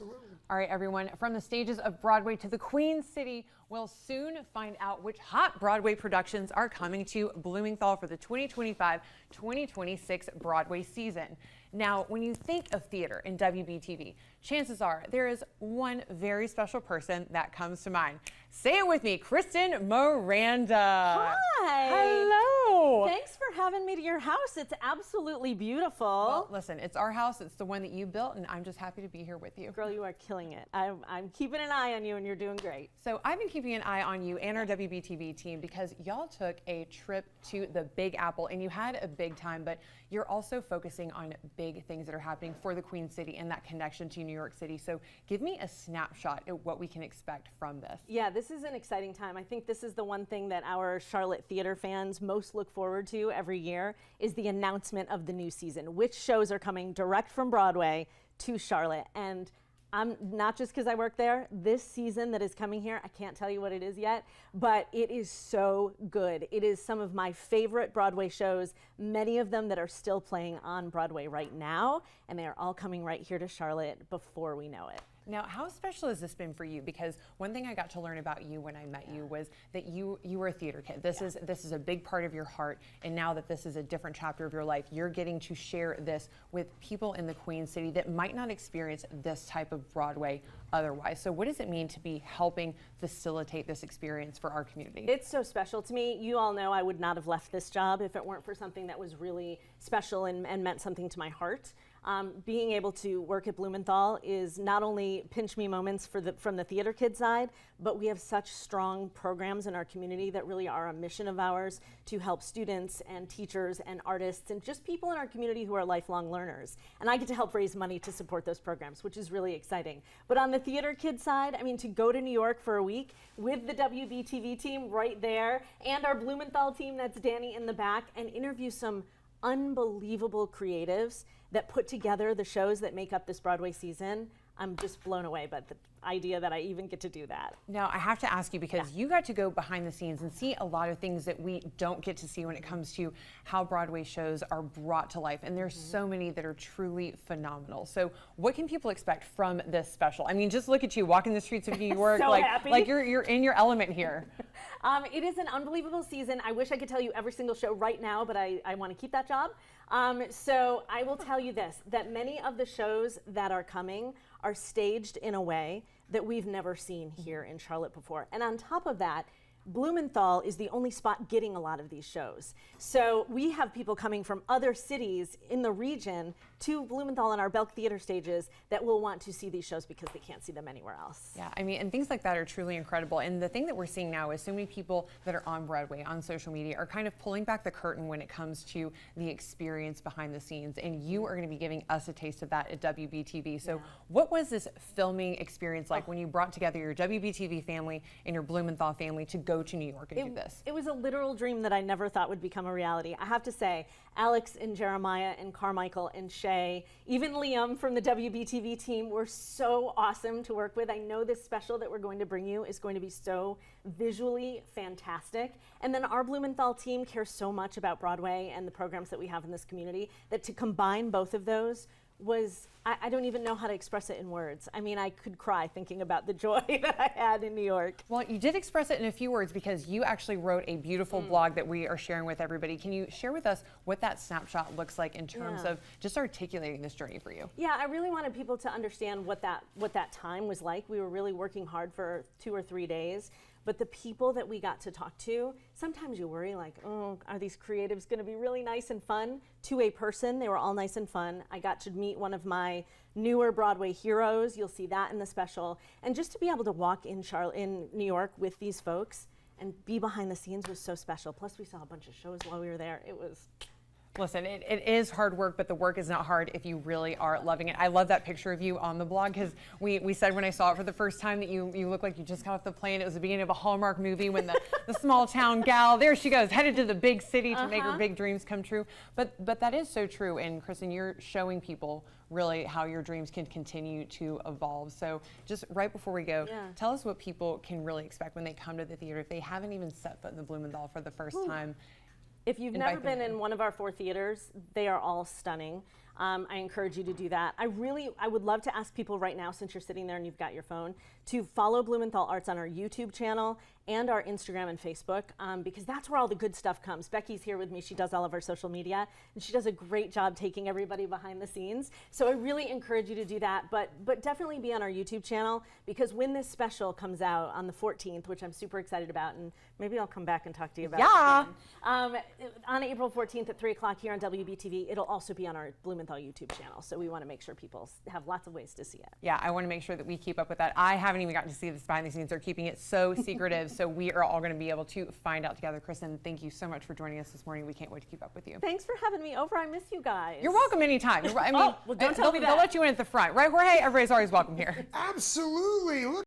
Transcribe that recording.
All right, everyone, from the stages of Broadway to the Queen City, we'll soon find out which hot Broadway productions are coming to Bloomington for the 2025-2026 Broadway season. Now, when you think of theater in WBTV, chances are there is one very special person that comes to mind. Say it with me, Kristen Miranda. Hi. Hello. Thanks for having me to your house. It's absolutely beautiful. Well, listen, it's our house. It's the one that you built, and I'm just happy to be here with you. Girl, you are killing it. I'm keeping an eye on you, and you're doing great. So I've been keeping an eye on you and our WBTV team because y'all took a trip to the Big Apple, and you had a big time, but you're also focusing on big things that are happening for the Queen City and that connection to New York City. So give me a snapshot at what we can expect from this. Yeah, this is an exciting time. I think this is the one thing that our Charlotte theater fans most look forward to every year is the announcement of the new season. Which shows are coming direct from Broadway to Charlotte. And I'm not just because I work there. This season that is coming here, I can't tell you what it is yet, but it is so good. It is some of my favorite Broadway shows, many of them that are still playing on Broadway right now, and they are all coming right here to Charlotte before we know it. Now, how special has this been for you? Because one thing I got to learn about you when I met you was that you were a theater kid. This is a big part of your heart, and now that this is a different chapter of your life, you're getting to share this with people in the Queen City that might not experience this type of Broadway otherwise. So what does it mean to be helping facilitate this experience for our community? It's so special to me. You all know I would not have left this job if it weren't for something that was really special and meant something to my heart. Being able to work at Blumenthal is not only pinch me moments from the theater kid side, but we have such strong programs in our community that really are a mission of ours to help students and teachers and artists and just people in our community who are lifelong learners. And I get to help raise money to support those programs, which is really exciting. But on the theater kid side, I mean, to go to New York for a week with the WBTV team right there and our Blumenthal team, that's Danny in the back, and interview some unbelievable creatives that put together the shows that make up this Broadway season. I'm just blown away by the idea that I even get to do that. Now, I have to ask you because you got to go behind the scenes and see a lot of things that we don't get to see when it comes to how Broadway shows are brought to life. And there's so many that are truly phenomenal. So what can people expect from this special? I mean, just look at you walking the streets of New York, So like happy. you're in your element here. It is an unbelievable season. I wish I could tell you every single show right now, but I want to keep that job. So I will tell you this, that many of the shows that are coming are staged in a way that we've never seen here in Charlotte before. And on top of that, Blumenthal is the only spot getting a lot of these shows. So we have people coming from other cities in the region to Blumenthal and our Belk Theater stages that will want to see these shows because they can't see them anywhere else. Yeah, I mean, and things like that are truly incredible. And the thing that we're seeing now is so many people that are on Broadway, on social media, are kind of pulling back the curtain when it comes to the experience behind the scenes. And you are going to be giving us a taste of that at WBTV. So what was this filming experience like when you brought together your WBTV family and your Blumenthal family to go to New York and do this? It was a literal dream that I never thought would become a reality. I have to say, Alex and Jeremiah and Carmichael and Shay, even Liam from the WBTV team were so awesome to work with. I know this special that we're going to bring you is going to be so visually fantastic. And then our Blumenthal team cares so much about Broadway and the programs that we have in this community that to combine both of those was, I don't even know how to express it in words. I mean, I could cry thinking about the joy that I had in New York. Well, you did express it in a few words because you actually wrote a beautiful blog that we are sharing with everybody. Can you share with us what that snapshot looks like in terms of just articulating this journey for you? Yeah, I really wanted people to understand what that time was like. We were really working hard for 2 or 3 days. But the people that we got to talk to, sometimes you worry like, oh, are these creatives going to be really nice and fun? To a person, they were all nice and fun. I got to meet one of my newer Broadway heroes. You'll see that in the special. And just to be able to walk in New York with these folks and be behind the scenes was so special. Plus, we saw a bunch of shows while we were there. It was... Listen, it is hard work, but the work is not hard if you really are loving it. I love that picture of you on the blog because we said when I saw it for the first time that you look like you just got off the plane. It was the beginning of a Hallmark movie when the small town gal, there she goes, headed to the big city to make her big dreams come true. But that is so true. And Kristen, you're showing people really how your dreams can continue to evolve. So just right before we go, tell us what people can really expect when they come to the theater if they haven't even set foot in the Blumenthal for the first time. If you've never been in one of our 4 theaters, they are all stunning. I encourage you to do that. I would love to ask people right now, since you're sitting there and you've got your phone, to follow Blumenthal Arts on our YouTube channel and our Instagram and Facebook, because that's where all the good stuff comes. Becky's here with me. She does all of our social media, and she does a great job taking everybody behind the scenes. So I really encourage you to do that, but definitely be on our YouTube channel, because when this special comes out on the 14th, which I'm super excited about, and maybe I'll come back and talk to you about it again. On April 14th at 3 o'clock here on WBTV, it'll also be on our Blumenthal YouTube channel. So we want to make sure people have lots of ways to see it. Yeah, I want to make sure that we keep up with that. I haven't even gotten to see this behind the scenes. They're keeping it so secretive. So we are all going to be able to find out together. Kristen, thank you so much for joining us this morning. We can't wait to keep up with you. Thanks for having me over. I miss you guys. You're welcome anytime. I mean, well, don't tell me that. They'll let you in at the front, right, Jorge? Everybody's always welcome here. Absolutely. Look.